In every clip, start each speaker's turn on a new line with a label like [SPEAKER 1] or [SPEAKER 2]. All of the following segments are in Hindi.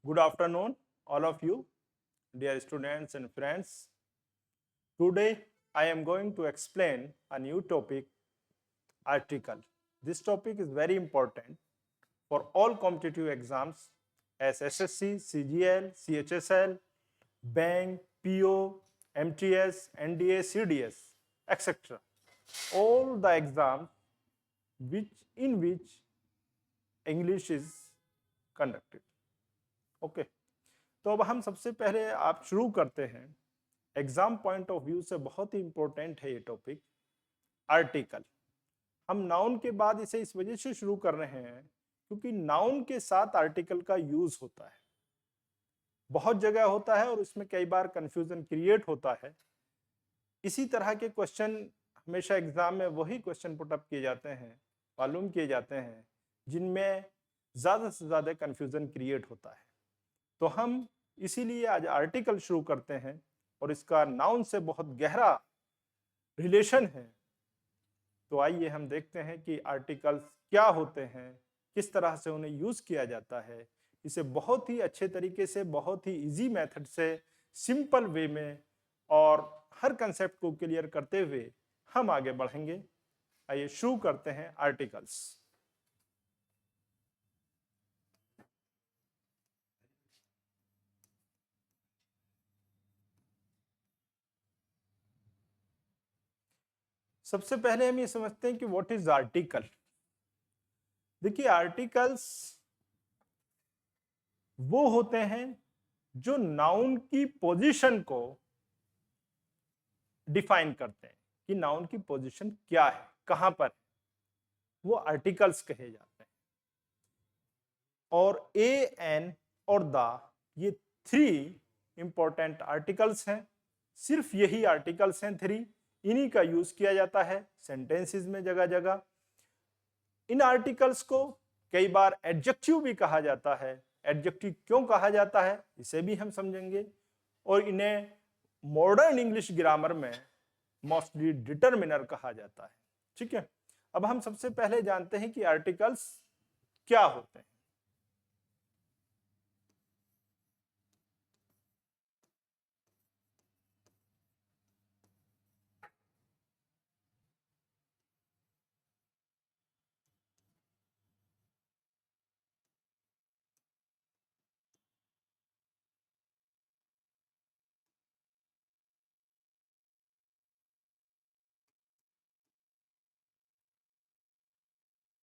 [SPEAKER 1] Good afternoon, all of you, dear students and friends. Today, I am going to explain a new topic, article. This topic is very important for all competitive exams as SSC, CGL, CHSL, bank, PO, MTS, NDA, CDS, etc. All the exams in which English is conducted. Okay. तो अब हम सबसे पहले आप शुरू करते हैं एग्जाम पॉइंट ऑफ व्यू से बहुत ही इंपॉर्टेंट है ये टॉपिक आर्टिकल। हम नाउन के बाद इसे इस वजह से शुरू कर रहे हैं क्योंकि नाउन के साथ आर्टिकल का यूज होता है, बहुत जगह होता है और इसमें कई बार कंफ्यूजन क्रिएट होता है। इसी तरह के क्वेश्चन हमेशा एग्जाम में वही क्वेश्चन पुटअप किए जाते हैं, मालूम किए जाते हैं जिनमें ज्यादा से ज्यादा कंफ्यूजन क्रिएट होता है। तो हम इसीलिए आज आर्टिकल शुरू करते हैं और इसका नाउन से बहुत गहरा रिलेशन है। तो आइए हम देखते हैं कि आर्टिकल्स क्या होते हैं, किस तरह से उन्हें यूज किया जाता है। इसे बहुत ही अच्छे तरीके से, बहुत ही इजी मेथड से, सिंपल वे में और हर कंसेप्ट को क्लियर करते हुए हम आगे बढ़ेंगे। आइए शुरू करते हैं आर्टिकल्स। सबसे पहले हम ये समझते हैं कि व्हाट इज आर्टिकल। देखिए, आर्टिकल्स वो होते हैं जो नाउन की पोजीशन को डिफाइन करते हैं कि नाउन की पोजीशन क्या है, कहां पर है, वो आर्टिकल्स कहे जाते हैं। और ए, एन और द, ये थ्री इंपॉर्टेंट आर्टिकल्स हैं। सिर्फ यही आर्टिकल्स हैं थ्री, इन्हीं का यूज किया जाता है सेंटेंसेस में जगह जगह। इन आर्टिकल्स को कई बार एडजेक्टिव भी कहा जाता है। एडजेक्टिव क्यों कहा जाता है इसे भी हम समझेंगे। और इन्हें मॉडर्न इंग्लिश ग्रामर में मोस्टली डिटरमिनर कहा जाता है। ठीक है, अब हम सबसे पहले जानते हैं कि आर्टिकल्स क्या होते हैं।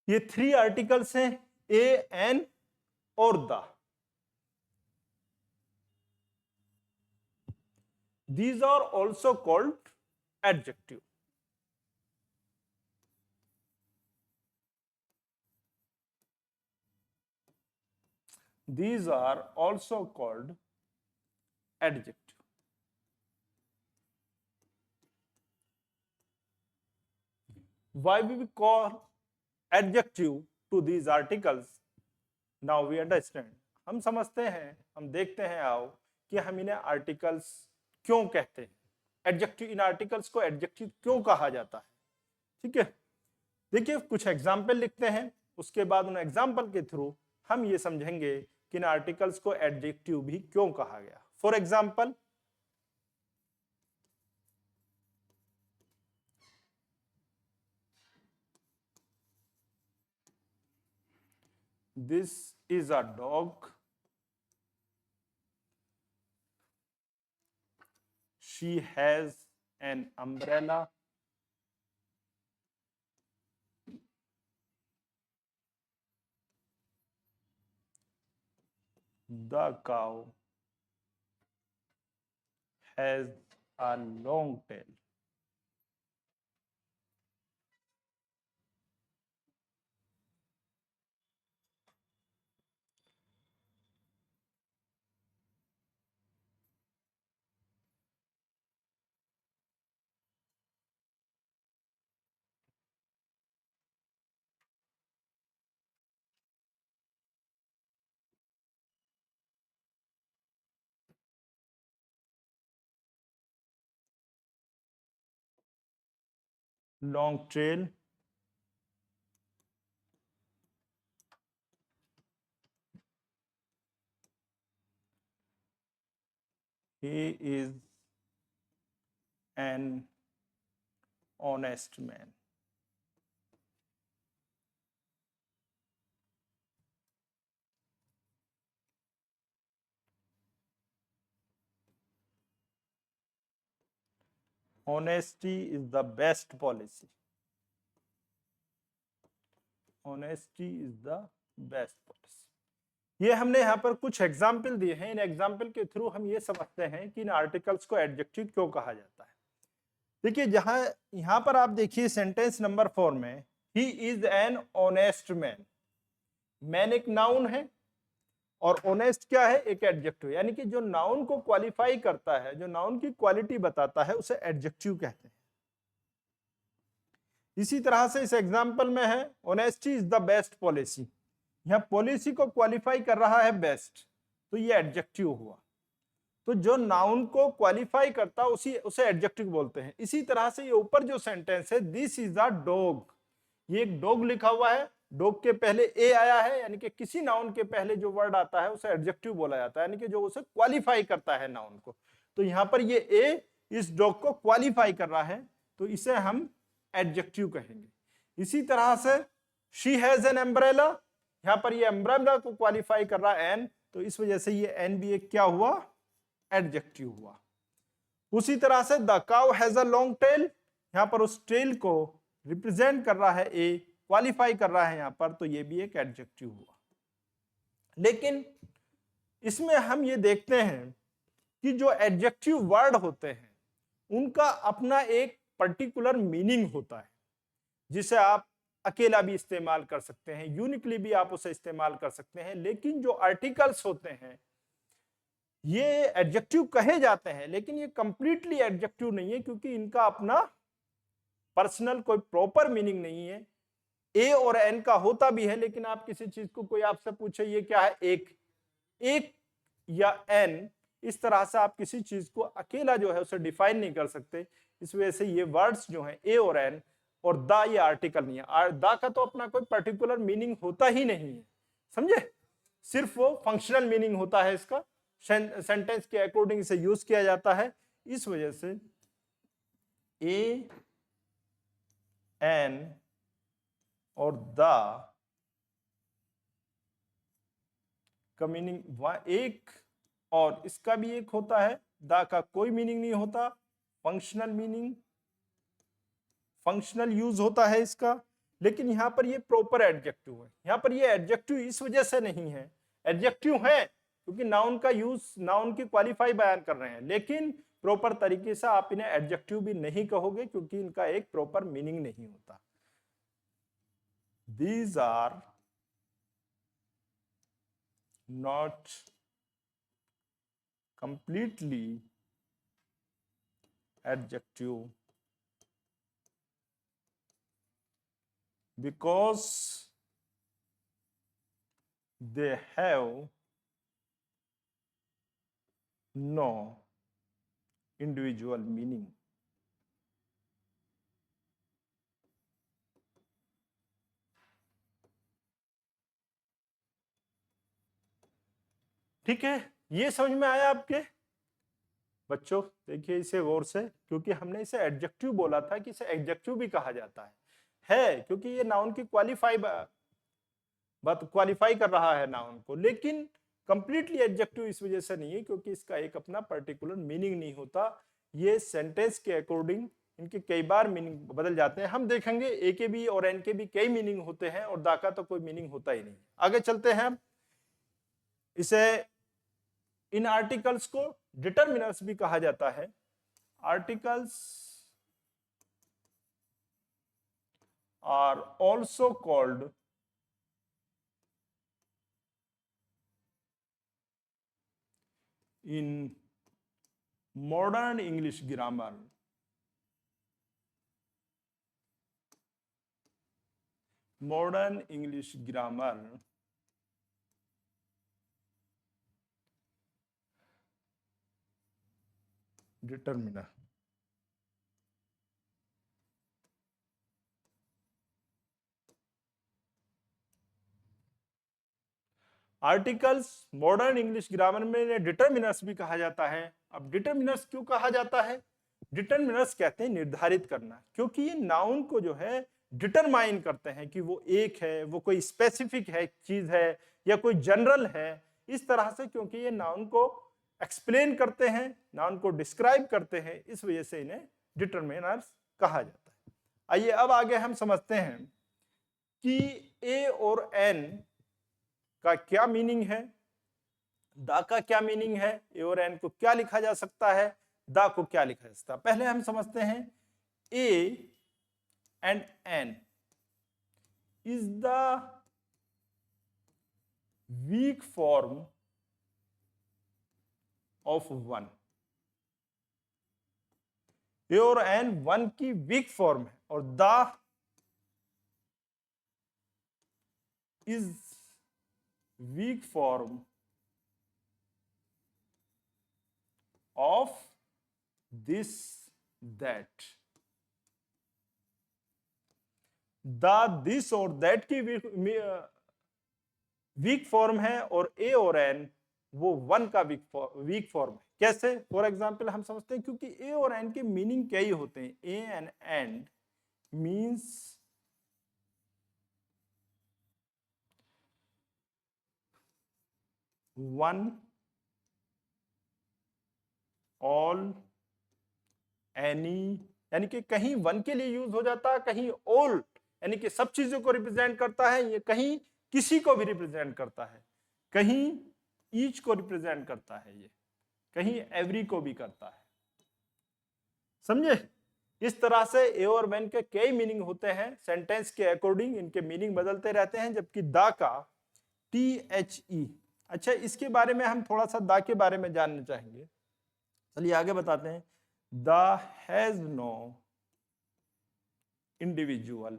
[SPEAKER 1] ये थ्री आर्टिकल्स हैं, ए, एन और the. These are also called adjective. These are also called adjective. Why we call adjective to these articles? Now we understand. हम समझते हैं, हम देखते हैं आओ कि हम इन्हें आर्टिकल्स क्यों कहते हैं, एडजेक्टिव, इन आर्टिकल्स को एडजेक्टिव क्यों कहा जाता है। ठीक है, देखिए कुछ एग्जाम्पल लिखते हैं, उसके बाद उन एग्जाम्पल के थ्रू हम ये समझेंगे कि इन आर्टिकल्स को एडजेक्टिव भी क्यों कहा गया। For example, this is a dog. She has an umbrella. The cow has a long tail. Long tail. he is an honest man. Honesty is the best policy. Honesty is the best policy. ये हमने यहाँ पर कुछ एग्जाम्पल दिए हैं। इन एग्जाम्पल के थ्रू हम ये समझते हैं कि इन आर्टिकल्स को एडजेक्टिव क्यों कहा जाता है। देखिए, जहां यहाँ पर आप देखिए सेंटेंस नंबर 4 में, he is an honest man. Man एक नाउन है और ऑनेस्ट क्या है, एक एडजेक्टिव। यानी कि जो नाउन को क्वालिफाई करता है, जो नाउन की क्वालिटी बताता है, उसे एडजेक्टिव कहते हैं। इसी तरह से इस एग्जाम्पल में है, honesty is the best policy. यह पॉलिसी को क्वालिफाई कर रहा है बेस्ट, तो ये एडजेक्टिव हुआ। तो जो नाउन को क्वालिफाई करता उसे एडजेक्टिव बोलते हैं। इसी तरह से ये ऊपर जो सेंटेंस है, दिस इज द डॉग, ये एक डॉग लिखा हुआ है, डॉग के पहले ए आया है, यानी कि किसी नाउन के पहले जो वर्ड आता है उसे एडजेक्टिव बोला जाता है, यानी कि जो उसे क्वालिफाई करता है नाउन को। तो यहां पर ये ए इस डॉग को क्वालिफाई कर रहा है, तो इसे हम एडजेक्टिव कहेंगे। इसी तरह से शी हैज एन एम्ब्रेला, यहां पर ये एम्ब्रेला को क्वालिफाई कर रहा है एन, तो इस वजह से ये एन भी एक क्या हुआ, एडजेक्टिव हुआ। उसी तरह से the cow has a long tail, यहां पर उस टेल को रिप्रेजेंट कर रहा है ए, क्वालिफाई कर रहा है यहां पर, तो ये भी एक एडजेक्टिव हुआ। लेकिन इसमें हम ये देखते हैं कि जो एडजेक्टिव वर्ड होते हैं उनका अपना एक पर्टिकुलर मीनिंग होता है, जिसे आप अकेला भी इस्तेमाल कर सकते हैं, यूनिकली भी आप उसे इस्तेमाल कर सकते हैं। लेकिन जो आर्टिकल्स होते हैं ये एडजेक्टिव कहे जाते हैं, लेकिन ये कंप्लीटली एडजेक्टिव नहीं है, क्योंकि इनका अपना पर्सनल कोई प्रॉपर मीनिंग नहीं है। ए और एन का होता भी है, लेकिन आप किसी चीज को, कोई आपसे पूछे ये क्या है, एक या एन, इस तरह से आप किसी चीज को अकेला जो है उसे डिफाइन नहीं कर सकते। इस वजह से ये वर्ड्स जो हैं ए और एन और द, ये आर्टिकल नहीं है। द का तो अपना कोई पर्टिकुलर मीनिंग होता ही नहीं है, समझे, सिर्फ वो फंक्शनल मीनिंग होता है इसका, सेंटेंस के अकॉर्डिंग इसे यूज किया जाता है। इस वजह से ए, एन और द का मीनिंग एक, और इसका भी एक होता है, द का कोई मीनिंग नहीं होता, फंक्शनल मीनिंग, फंक्शनल यूज होता है इसका। लेकिन यहां पर ये प्रॉपर एडजेक्टिव है। यहां पर ये एडजेक्टिव इस वजह से नहीं है, एडजेक्टिव है क्योंकि नाउन का यूज, नाउन की क्वालिफाई बयान कर रहे हैं, लेकिन प्रॉपर तरीके से आप इन्हें एडजेक्टिव भी नहीं कहोगे, क्योंकि इनका एक प्रॉपर मीनिंग नहीं होता। These are not completely adjective because they have no individual meaning. ठीक है, ये समझ में आया आपके बच्चों? देखिए इसे गौर से, क्योंकि हमने इसे एडजेक्टिव बोला था कि इसे एडजेक्टिव भी कहा जाता है क्योंकि ये नाउन की क्वालिफाई कर रहा है नाउन को, लेकिन कंप्लीटली एडजेक्टिव इस वजह से नहीं है क्योंकि इसका एक अपना पर्टिकुलर मीनिंग नहीं होता। ये सेंटेंस के अकॉर्डिंग इनके कई बार मीनिंग बदल जाते हैं। हम देखेंगे ए के भी और एन के भी कई मीनिंग होते हैं और दा का तो कोई मीनिंग होता ही नहीं। आगे चलते हैं, इसे, इन आर्टिकल्स को डिटरमिनर्स भी कहा जाता है। Articles are also called in modern English grammar determiner। Articles modern English grammar में डिटर्मिनर्स भी कहा जाता है। अब डिटर्मिनर्स क्यों कहा जाता है? डिटर्मिनर्स कहते हैं निर्धारित करना, क्योंकि ये नाउन को जो है डिटरमाइन करते हैं कि वो एक है, वो कोई स्पेसिफिक है चीज है या कोई जनरल है, इस तरह से, क्योंकि ये नाउन को एक्सप्लेन करते हैं, नाउन को डिस्क्राइब करते हैं, इस वजह से इन्हें डिटरमिनर्स कहा जाता है। आइए अब आगे हम समझते हैं कि ए और एन का क्या मीनिंग है, दा का क्या मीनिंग है, ए और एन को क्या लिखा जा सकता है, दा को क्या लिखा जा सकता है। पहले हम समझते हैं a and an is the weak form of one. A और एन वन की वीक फॉर्म है और the is weak form of this that। The this और दैट की वीक फॉर्म है और ए और एन वो वन का वीक फॉर्म है। कैसे? फॉर एग्जांपल हम समझते हैं, क्योंकि ए और एन के मीनिंग क्या ही होते हैं, a and and means one, all, any, यानी कि कहीं वन के लिए यूज हो जाता है, कहीं ऑल यानी कि सब चीजों को रिप्रेजेंट करता है, ये कहीं किसी को भी रिप्रेजेंट करता है, कहीं ईच को रिप्रेजेंट करता है, ये कहीं एवरी को भी करता है। समझे? इस तरह से ए और वेन के कई मीनिंग होते हैं, सेंटेंस के अकॉर्डिंग इनके मीनिंग बदलते रहते हैं। जबकि दा का THE, अच्छा इसके बारे में हम थोड़ा सा दा के बारे में जानना चाहेंगे। चलिए आगे बताते हैं। The has no individual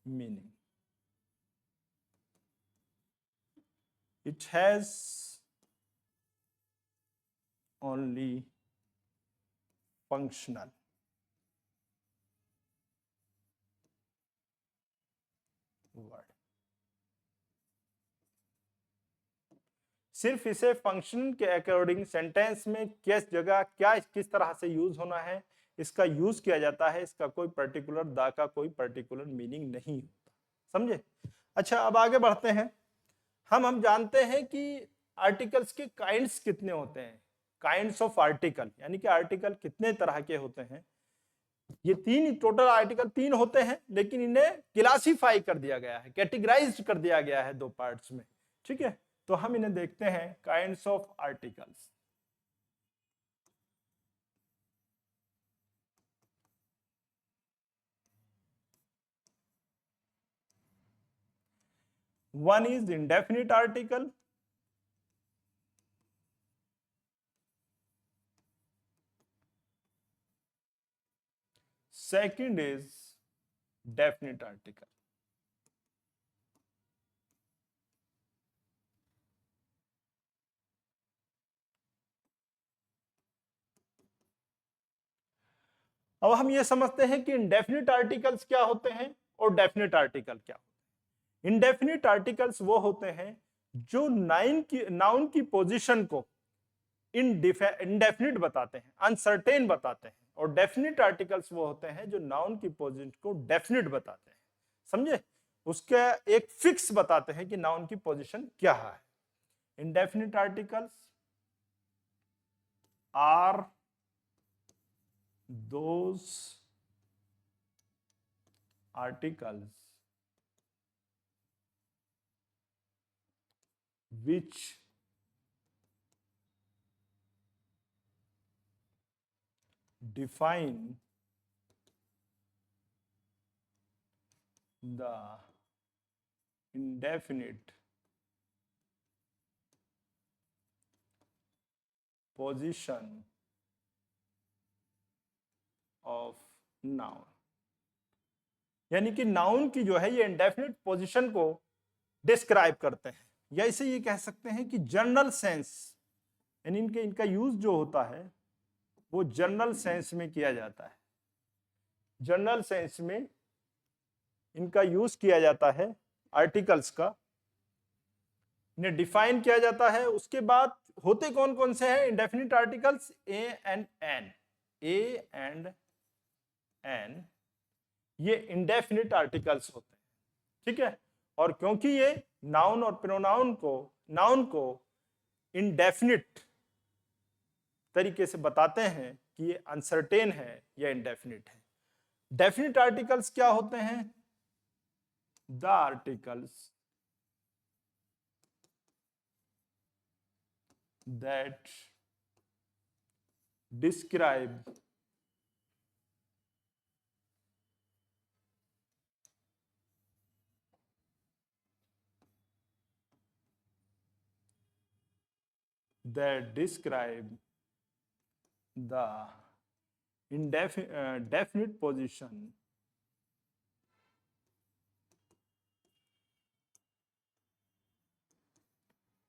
[SPEAKER 1] meaning, it has only functional. Word सिर्फ इसे फंक्शन के अकॉर्डिंग सेंटेंस में किस जगह क्या किस तरह से यूज होना है इसका यूज किया जाता है, इसका कोई पर्टिकुलर दा का कोई पर्टिकुलर मीनिंग नहीं होता। समझे? अच्छा अब आगे बढ़ते हैं। हम जानते हैं कि आर्टिकल्स के काइंड्स कितने होते हैं, काइंड्स ऑफ आर्टिकल, यानी कि आर्टिकल कितने तरह के होते हैं। ये तीन टोटल आर्टिकल तीन होते हैं, लेकिन इन्हें क्लासिफाई कर दिया गया है, कैटेगराइज्ड कर दिया गया है दो पार्ट्स में। ठीक है, तो हम इन्हें देखते हैं, kinds of articles. One is indefinite article, second is definite article। अब हम ये समझते हैं कि इंडेफिनिट आर्टिकल्स क्या होते हैं और डेफिनिट आर्टिकल क्या होते हैं। इंडेफिनिट आर्टिकल्स वो होते हैं जो नाउन की पोजीशन को इंडेफिनिट बताते हैं, अनसर्टेन बताते हैं, और डेफिनिट आर्टिकल्स वो होते हैं जो नाउन की पोजीशन को डेफिनिट बताते हैं। समझे? उसका एक फिक्स बताते हैं कि नाउन की पोजीशन क्या है। Indefinite articles are those articles which define the indefinite position of noun. यानी कि नाउन की जो है ये इंडेफिनिट पोजीशन को डिस्क्राइब करते हैं, या इसे ये कह सकते हैं कि जनरल सेंस, यानी इनका यूज जो होता है वो जनरल सेंस में किया जाता है। जनरल सेंस में इनका यूज किया जाता है, आर्टिकल्स का, इन्हें डिफाइन किया जाता है। उसके बाद होते कौन कौन से हैं indefinite articles? A and an. A and an ये इंडेफिनिट आर्टिकल्स होते हैं, ठीक है। और क्योंकि ये नाउन और प्रोनाउन को, नाउन को इंडेफिनिट तरीके से बताते हैं कि ये अनसर्टेन है या इंडेफिनिट है। डेफिनिट आर्टिकल्स क्या होते हैं? The articles that describe the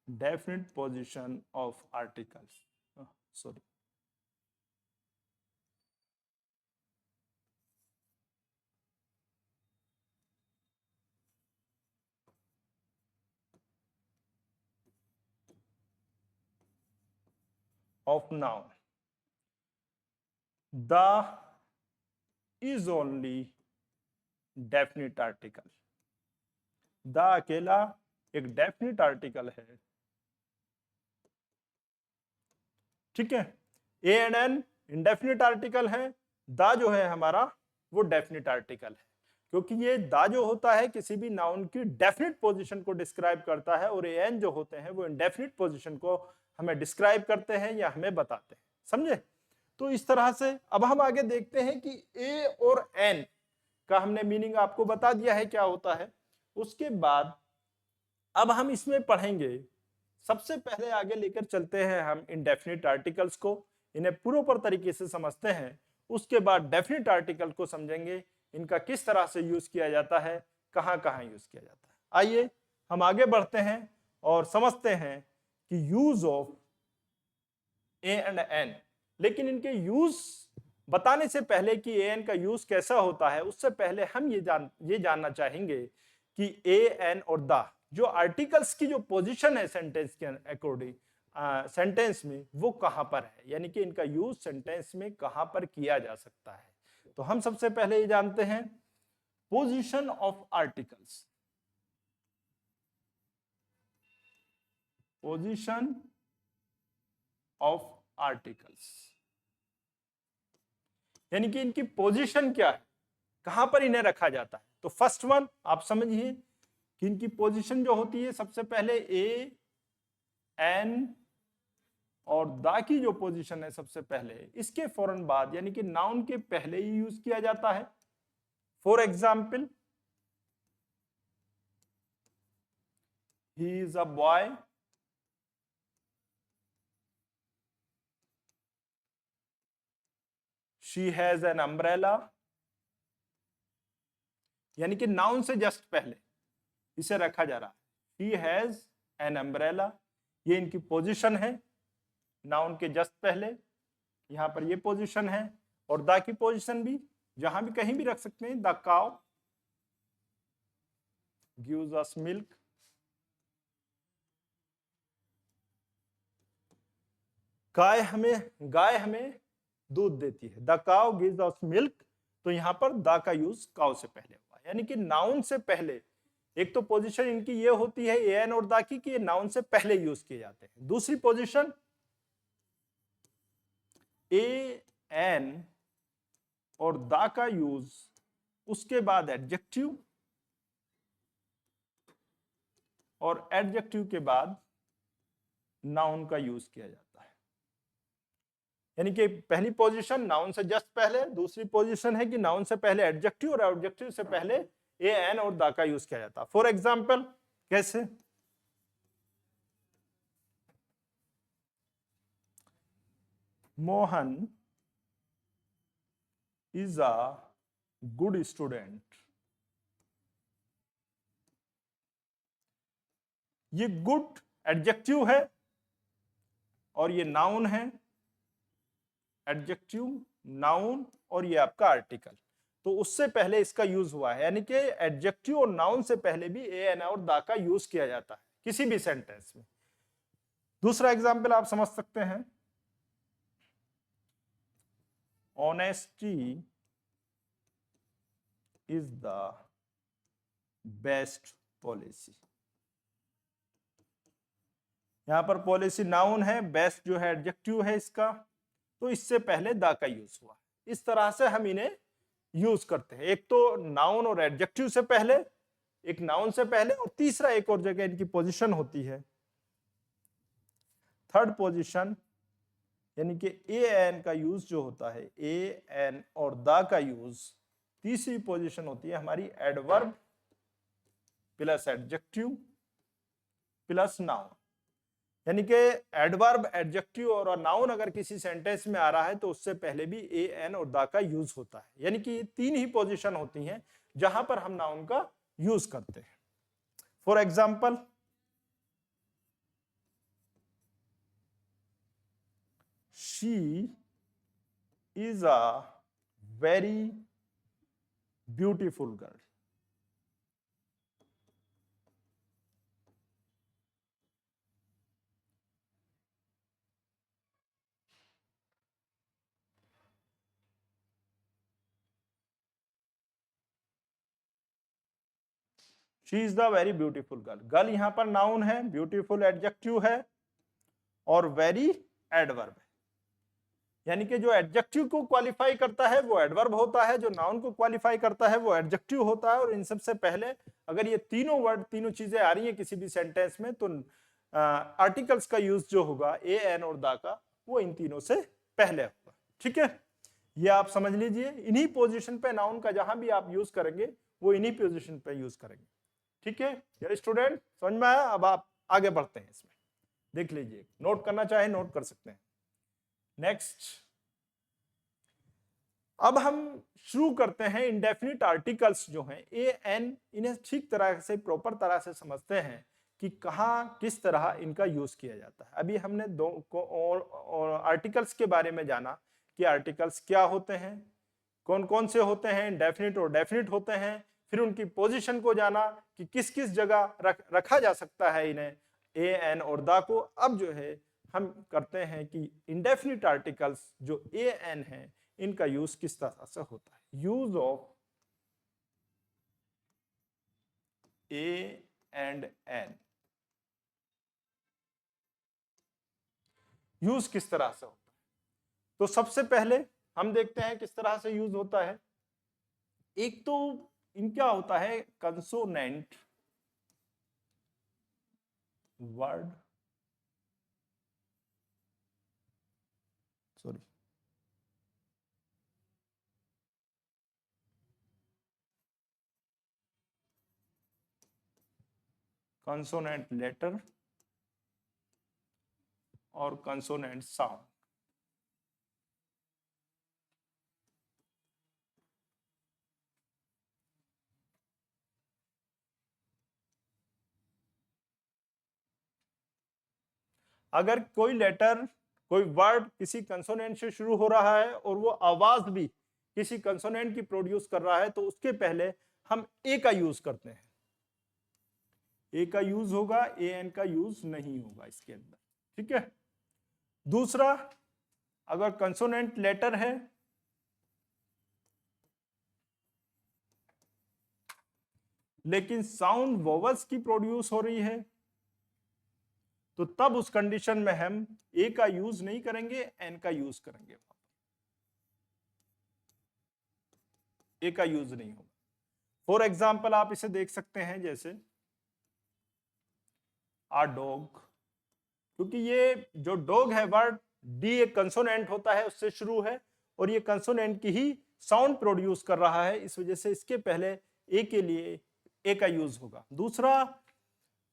[SPEAKER 1] definite position of articles. Sorry. Of noun. The is only definite article. The अकेला एक डेफिनिट आर्टिकल है, ठीक है। A and an indefinite article है, द जो है हमारा वो डेफिनिट आर्टिकल है, क्योंकि ये द जो होता है किसी भी नाउन की डेफिनिट पोजीशन को डिस्क्राइब करता है, और ए एन जो होते हैं वो इंडेफिनिट पोजीशन को हमें डिस्क्राइब करते हैं या हमें बताते हैं, समझे। तो इस तरह से अब हम आगे देखते हैं कि ए और एन का हमने मीनिंग आपको बता दिया है क्या होता है। उसके बाद अब हम इसमें पढ़ेंगे, सबसे पहले आगे लेकर चलते हैं हम इंडेफिनिट आर्टिकल्स को, इन्हें पूर्वपर तरीके से समझते हैं। उसके बाद डेफिनिट आर्टिकल को समझेंगे, इनका किस तरह से यूज किया जाता है, कहां कहां यूज किया जाता है। आइए हम आगे बढ़ते हैं और समझते हैं कि use of a and an. लेकिन इनके यूज बताने से पहले कि ए एन का यूज कैसा होता है, उससे पहले हम ये जानना चाहेंगे कि ए एन और द जो आर्टिकल्स की जो पोजीशन है सेंटेंस के अकॉर्डिंग सेंटेंस में, वो कहां पर है, यानी कि इनका यूज सेंटेंस में कहां पर किया जा सकता है। तो हम सबसे पहले ये जानते हैं position of articles. Position of articles यानी कि इनकी पोजीशन क्या है, कहां पर इन्हें रखा जाता है। तो फर्स्ट वन आप समझिए कि इनकी पोजीशन जो होती है, सबसे पहले ए एन और द की जो पोजीशन है सबसे पहले, इसके फौरन बाद यानी कि नाउन के पहले ही यूज किया जाता है। For example, he is a boy, she has an umbrella, यानी कि नाउन से जस्ट पहले इसे रखा जा रहा है। शी हैज एन अम्ब्रेला, ये इनकी पोजीशन है नाउन के जस्ट पहले, यहां पर ये पोजीशन है। और द की पोजीशन भी जहां भी कहीं भी रख सकते हैं। The cow gives us milk, गाय हमें दूध देती है। The cow gives us milk, तो यहां पर द का यूज काउ से पहले हुआ, यानी कि नाउन से पहले। एक तो पोजीशन इनकी ये होती है ए एन और द की कि ये नाउन से पहले यूज किए जाते हैं। दूसरी पोजीशन ए एन और द का यूज उसके बाद एडजेक्टिव, और एडजेक्टिव के बाद नाउन का यूज किया जाता है। यानी कि पहली पोजीशन नाउन से जस्ट पहले, दूसरी पोजीशन है कि नाउन से पहले एडजेक्टिव, और एडजेक्टिव से पहले ए एन और द का यूज किया जाता है। फॉर एग्जाम्पल, कैसे? Mohan is a good student, ये गुड एडजेक्टिव है और ये नाउन है। एडजेक्टिव, नाउन और ये आपका आर्टिकल। तो उससे पहले इसका यूज हुआ है, यानी कि एडजेक्टिव और नाउन से पहले भी ए एन और दा का यूज किया जाता है किसी भी सेंटेंस में। दूसरा एग्जाम्पल आप समझ सकते हैं, honesty is the best policy. यहां पर पॉलिसी नाउन है, बेस्ट जो है एडजेक्टिव है इसका, तो इससे पहले दा का यूज हुआ। इस तरह से हम इन्हें यूज करते हैं, एक तो नाउन और एडजेक्टिव से पहले, एक नाउन से पहले, और तीसरा एक और जगह इनकी पोजीशन होती है, थर्ड पोजीशन, यानी कि ए एन का यूज जो होता है, ए एन और द का यूज, तीसरी पोजीशन होती है हमारी adverb plus adjective plus noun. यानी कि एडवर्ब, एडजेक्टिव और नाउन अगर किसी सेंटेंस में आ रहा है तो उससे पहले भी ए एन और द का यूज होता है। यानी कि तीन ही पोजीशन होती हैं जहां पर हम नाउन का यूज करते हैं। For example, she is a very beautiful girl. She is the very beautiful girl. Girl यहां पर नाउन है, ब्यूटीफुल एडजेक्टिव है और वेरी एडवर्ब है। यानी कि जो एडजेक्टिव को क्वालिफाई करता है वो एडवर्ब होता है, जो नाउन को क्वालिफाई करता है वो एडजेक्टिव होता है। और इन सबसे पहले अगर ये तीनों वर्ड, तीनों चीजें आ रही हैं किसी भी सेंटेंस में, तो आर्टिकल्स का यूज जो होगा ए एन और दा का, वो इन तीनों से पहले होगा। ठीक है, ये आप समझ लीजिए। इन्हीं पोजीशन पे नाउन का जहां भी आप यूज करेंगे वो इन्हीं पोजीशन पे यूज करेंगे। ठीक है यार स्टूडेंट, समझ में आया? अब आप आगे बढ़ते हैं, इसमें देख लीजिए, नोट करना चाहे नोट कर सकते हैं। नेक्स्ट, अब हम शुरू करते हैं इंडेफिनिट आर्टिकल्स जो हैं ए एन, इन्हें ठीक तरह से, प्रॉपर तरह से समझते हैं कि कहाँ किस तरह इनका यूज किया जाता है। अभी हमने दो को और आर्टिकल्स के बारे में जाना कि आर्टिकल्स क्या होते हैं, कौन कौन से होते हैं, इंडेफिनिट और डेफिनिट होते हैं। फिर उनकी पोजीशन को जाना कि किस किस जगह रखा जा सकता है इन्हें, ए एन और दा को। अब जो है हम करते हैं कि इंडेफिनिट आर्टिकल्स जो ए एन है इनका यूज किस तरह से होता है। Use of a and an, use किस तरह से होता है। तो सबसे पहले हम देखते हैं किस तरह से यूज होता है। एक तो इनका होता है consonant word, sorry, consonant letter और कंसोनेंट साउंड। अगर कोई लेटर, कोई वर्ड किसी कंसोनेंट से शुरू हो रहा है और वो आवाज भी किसी कंसोनेंट की प्रोड्यूस कर रहा है तो उसके पहले हम ए का यूज करते हैं। ए का यूज होगा, ए एन का यूज नहीं होगा इसके अंदर। ठीक है। दूसरा, अगर कंसोनेंट लेटर है लेकिन साउंड वोवल्स की प्रोड्यूस हो रही है तो तब उस कंडीशन में हम ए का यूज नहीं करेंगे, एन का यूज करेंगे। ए का यूज नहीं होगा। फॉर एग्जाम्पल आप इसे देख सकते हैं जैसे आ डॉग, क्योंकि ये जो डॉग है वर्ड, डी एक कंसोनेंट होता है उससे शुरू है और ये कंसोनेंट की ही साउंड प्रोड्यूस कर रहा है, इस वजह से इसके पहले ए के लिए ए का यूज होगा। दूसरा,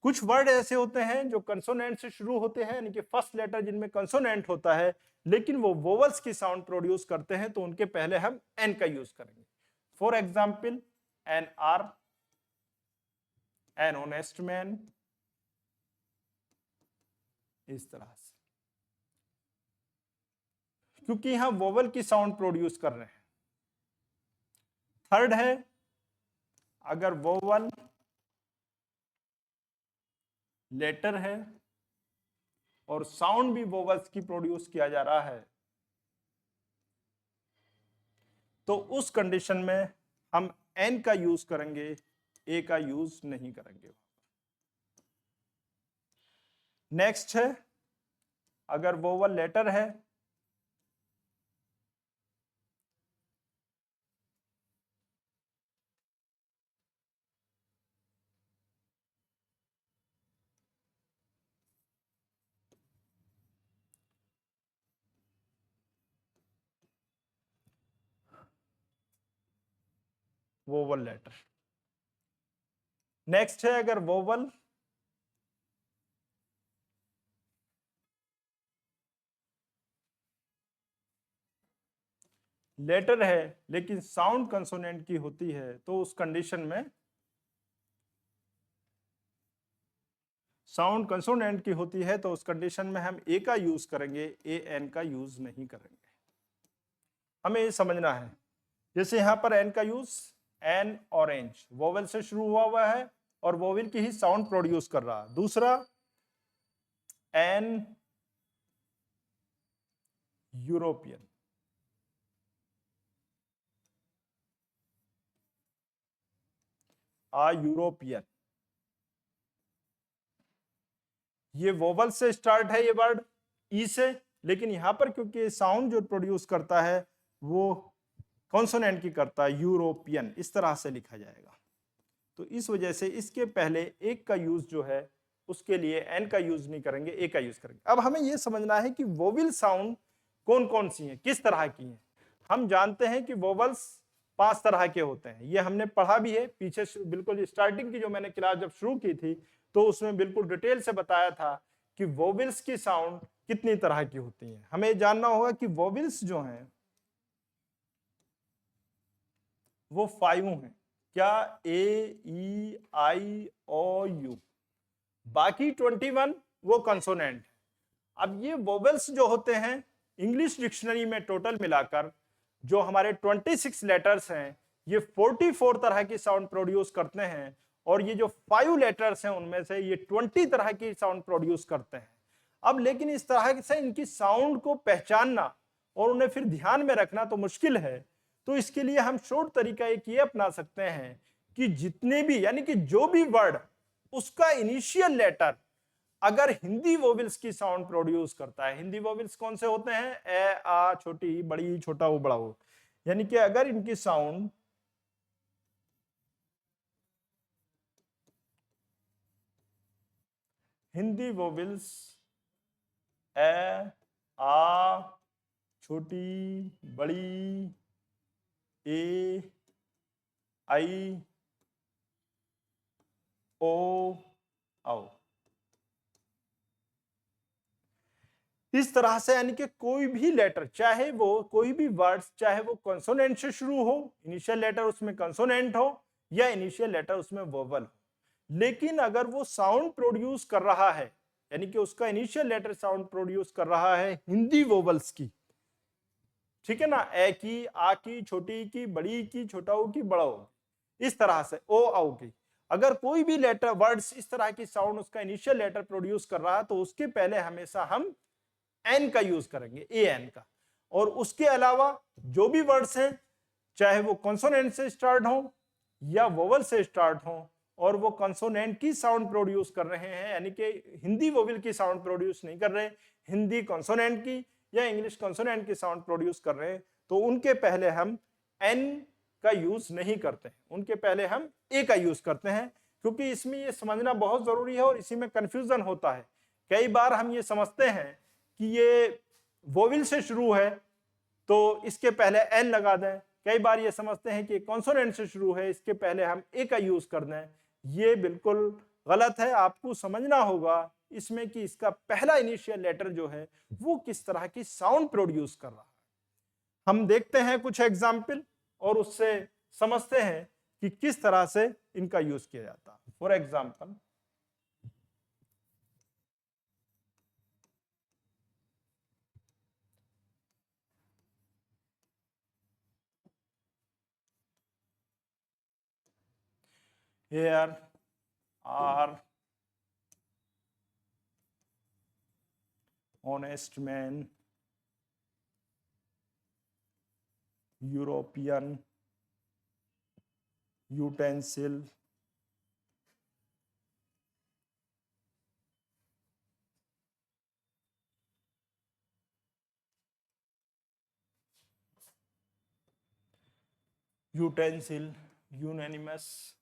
[SPEAKER 1] कुछ वर्ड ऐसे होते हैं जो कंसोनेंट से शुरू होते हैं, यानी कि फर्स्ट लेटर जिनमें कंसोनेंट होता है लेकिन वो वोवल्स की साउंड प्रोड्यूस करते हैं तो उनके पहले हम एन का यूज करेंगे। For example, an R, an honest man, इस तरह से, क्योंकि यहां वोवल की साउंड प्रोड्यूस कर रहे हैं। थर्ड है अगर वोवल लेटर है और साउंड भी वोवल्स की प्रोड्यूस किया जा रहा है, तो उस कंडीशन में हम एन का यूज करेंगे, ए का यूज नहीं करेंगे। नेक्स्ट है अगर वोवल लेटर है वोवल लेटर। नेक्स्ट है अगर वोवल लेटर है लेकिन साउंड कंसोनेंट की होती है, तो उस कंडीशन में साउंड कंसोनेंट की होती है तो उस कंडीशन में हम ए का यूज करेंगे, ए एन का यूज नहीं करेंगे। हमें ये समझना है, जैसे यहां पर एन का यूज, एन ऑरेंज वोवेल से शुरू हुआ है और वोवेल की ही साउंड प्रोड्यूस कर रहा है। दूसरा एन यूरोपियन, यूरोपियन, ये वोवल से स्टार्ट है ये वर्ड ई से, लेकिन यहां पर क्योंकि साउंड जो प्रोड्यूस करता है वो कॉन्सोनेंट की करता है, यूरोपियन इस तरह से लिखा जाएगा। तो इस वजह से इसके पहले एक का यूज जो है उसके लिए एन का यूज नहीं करेंगे, ए का यूज करेंगे। अब हमें यह समझना है कि वोवल साउंड कौन कौन सी हैं, किस तरह की हैं। हम जानते हैं कि वोवल्स 5 तरह के होते हैं, ये हमने पढ़ा भी है पीछे, बिल्कुल स्टार्टिंग की जो मैंने क्लास जब शुरू की थी तो उसमें बिल्कुल डिटेल से बताया था कि वोवल्स की साउंड कितनी तरह की होती हैं। हमें जानना होगा कि वोवल्स जो हैं वो 5 हैं, क्या, ए ई आई ओ यू, बाकी 21 वो कंसोनेंट है। अब ये वोवेल्स जो होते हैं इंग्लिश डिक्शनरी में टोटल मिलाकर जो हमारे 26 लेटर्स हैं, ये 44 तरह की साउंड प्रोड्यूस करते हैं, और ये जो 5 लेटर्स हैं उनमें से ये 20 तरह की साउंड प्रोड्यूस करते हैं। अब लेकिन इस तरह से इनकी साउंड को पहचानना और उन्हें फिर ध्यान में रखना तो मुश्किल है। तो इसके लिए हम शॉर्ट तरीका एक ये अपना सकते हैं कि जितने भी यानी कि जो भी वर्ड उसका इनिशियल लेटर अगर हिंदी वोवेल्स की साउंड प्रोड्यूस करता है, हिंदी वोवेल्स कौन से होते हैं, ए आ छोटी बड़ी छोटा वो बड़ा वो, यानी कि अगर इनकी साउंड हिंदी वोवेल्स ए आ छोटी बड़ी ए आई ओ आओ, इस तरह से यानी कि कोई भी लेटर चाहे वो कोई भी वर्ड्स चाहे वो कंसोनेंट से शुरू हो, इनिशियल लेटर उसमें कंसोनेंट हो या इनिशियल लेटर उसमें वोवल हो, लेकिन अगर वो साउंड प्रोड्यूस कर रहा है यानी कि उसका इनिशियल लेटर साउंड प्रोड्यूस कर रहा है हिंदी वोवल्स की, ठीक है ना, ए की, आ की, छोटी की, बड़ी की, छोटाऊ की, बड़ाऊ, इस तरह से ओ आओ की, अगर कोई भी लेटर वर्ड्स इस तरह की साउंड उसका इनिशियल लेटर प्रोड्यूस कर रहा है तो उसके पहले हमेशा हम एन का यूज करेंगे, ए एन का। और उसके अलावा जो भी वर्ड्स हैं चाहे वो कॉन्सोनेंट से स्टार्ट हो या वोवल से स्टार्ट हो और वो कॉन्सोनेंट की साउंड प्रोड्यूस कर रहे हैं, यानी कि हिंदी वोवल की साउंड प्रोड्यूस नहीं कर रहे, हिंदी कॉन्सोनेंट की या इंग्लिश कॉन्सोनेंट की साउंड प्रोड्यूस कर रहे हैं, तो उनके पहले हम एन का यूज नहीं करते हैं, उनके पहले हम ए का यूज करते हैं, क्योंकि इसमें ये समझना बहुत जरूरी है और इसी में कंफ्यूजन होता है। कई बार हम ये समझते हैं कि ये वोवेल से शुरू है तो इसके पहले एन लगा दें, कई बार ये समझते हैं कि कॉन्सोनेंट से शुरू है इसके पहले हम ए का यूज कर दें, ये बिल्कुल गलत है। आपको समझना होगा इसमें कि इसका पहला इनिशियल लेटर जो है वो किस तरह की साउंड प्रोड्यूस कर रहा है। हम देखते हैं कुछ एग्जाम्पल और उससे समझते हैं कि किस तरह से इनका यूज किया जाता है। For example Here are honest men, European utensil, unanimous,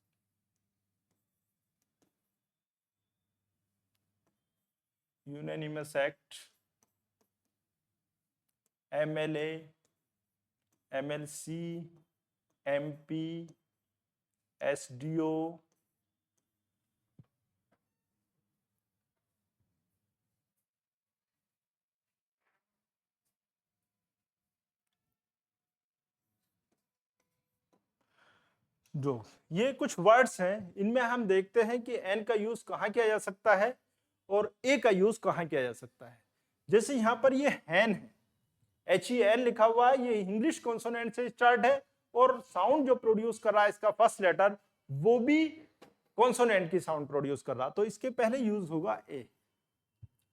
[SPEAKER 1] act, MLA, MLC, MP, SDO, जो ये कुछ वर्ड्स हैं, इनमें हम देखते हैं कि एन का यूज कहाँ किया जा सकता है और ए का यूज कहाँ किया जा सकता है। जैसे यहाँ पर ये हैन है, HEN लिखा हुआ है, ये इंग्लिश कॉन्सोनेंट से स्टार्ट है और साउंड जो प्रोड्यूस कर रहा है इसका फर्स्ट लेटर वो भी कॉन्सोनेंट की साउंड प्रोड्यूस कर रहा, तो इसके पहले यूज होगा ए।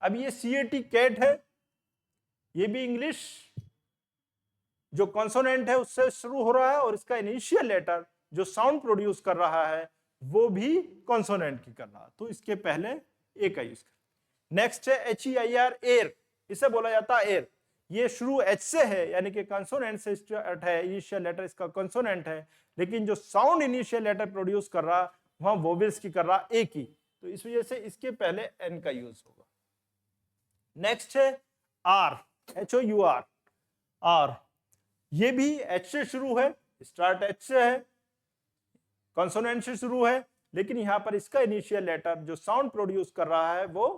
[SPEAKER 1] अब ये CAT कैट है, ये भी इंग्लिश जो कॉन्सोनेंट है उससे शुरू हो रहा है और इसका इनिशियल लेटर जो साउंड प्रोड्यूस कर रहा है वो भी कॉन्सोनेंट की कर रहा, तो इसके पहले ए का यूज कर। नेक्स्ट है HEIR, एयर, इसे बोला जाता है एयर, ये शुरू एच से है यानी कि कंसोनेंट से स्टार्ट है, इनिशियल लेटर इसका कंसोनेंट है, लेकिन जो साउंड इनिशियल लेटर प्रोड्यूस कर रहा वहां वोवेल्स की कर रहा ए की, तो इस वजह से इसके पहले एन का यूज होगा। नेक्स्ट है आर, HOUR, आर, ये भी एच से शुरू है, स्टार्ट एच से है, कंसोनेंट से शुरू है, लेकिन यहां पर इसका इनिशियल लेटर जो साउंड प्रोड्यूस कर रहा है वो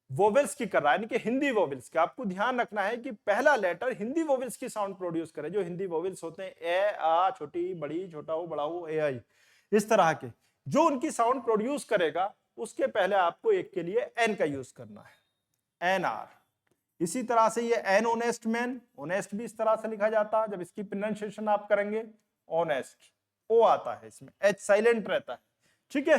[SPEAKER 1] वोवेल्स की कर रहा है, यानी कि हिंदी वोवेल्स का। आपको ध्यान रखना है कि पहला लेटर हिंदी वोवेल्स की साउंड प्रोड्यूस करे, जो हिंदी वोवेल्स होते हैं ए, आ, छोटी, बड़ी, छोटा हो, बड़ा हो, ए, आई, इस तरह के जो उनकी साउंड प्रोड्यूस करेगा उसके पहले आपको एक के लिए एन का यूज करना है, NR। इसी तरह से ये एन ऑनेस्ट मैन, ऑनेस्ट भी इस तरह से लिखा जाता है, जब इसकी प्रोनाउंसिएशन आप करेंगे ऑनेस्ट, ओ आता है इसमें, एच साइलेंट रहता है, ठीक है,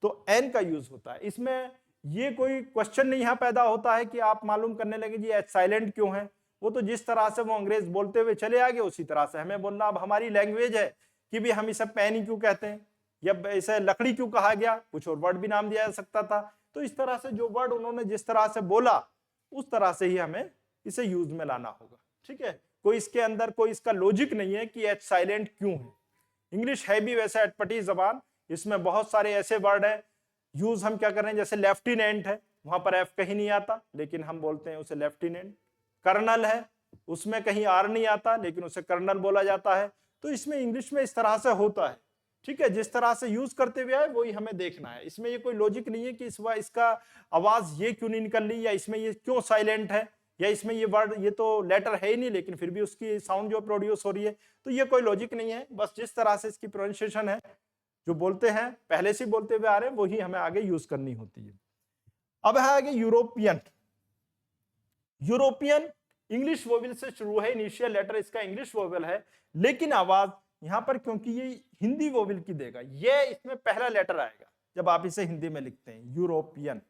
[SPEAKER 1] तो एन का यूज होता है। इसमें ये कोई क्वेश्चन नहीं यहाँ पैदा होता है कि आप मालूम करने लगे जी एच साइलेंट क्यों है, वो तो जिस तरह से वो अंग्रेज बोलते हुए चले आगे उसी तरह से हमें बोलना। अब हमारी लैंग्वेज है कि भी हम इसे पेन ही क्यों कहते हैं या इसे लकड़ी क्यों कहा गया, कुछ और वर्ड भी नाम दिया जा सकता था, तो इस तरह से जो वर्ड उन्होंने जिस तरह से बोला उस तरह से ही हमें इसे यूज में लाना होगा, ठीक है। कोई इसके अंदर कोई इसका लॉजिक नहीं है कि एच साइलेंट क्यों है। इंग्लिश है भी वैसे अटपटी जबान, इसमें बहुत सारे ऐसे वर्ड है यूज हम क्या कर रहे हैं, जैसे लेफ्टिनेंट है, वहां पर एफ कहीं नहीं आता लेकिन हम बोलते हैं उसे लेफ्टिनेंट। कर्नल है, उसमें कहीं आर नहीं आता लेकिन उसे कर्नल बोला जाता है। तो इसमें इंग्लिश में इस तरह से होता है, ठीक है, जिस तरह से यूज करते हुए आए वही हमें देखना है। इसमें ये कोई लॉजिक नहीं है कि इसका आवाज ये क्यों नहीं निकल रही, या इसमें ये क्यों साइलेंट है, या इसमें ये वर्ड ये तो लेटर है ही नहीं लेकिन फिर भी उसकी साउंड जो प्रोड्यूस हो रही है, तो ये कोई लॉजिक नहीं है। बस जिस तरह से इसकी प्रोनाउंसिएशन है, जो बोलते हैं पहले से बोलते हुए आ रहे हैं वही हमें आगे यूज करनी होती है। अब है आगे यूरोपियन। यूरोपियन इंग्लिश वोवेल से शुरू है, इनिशियल लेटर इसका इंग्लिश वोवेल है, लेकिन आवाज यहां पर क्योंकि ये हिंदी वोवेल की देगा, ये इसमें पहला लेटर आएगा जब आप इसे हिंदी में लिखते हैं यूरोपियन,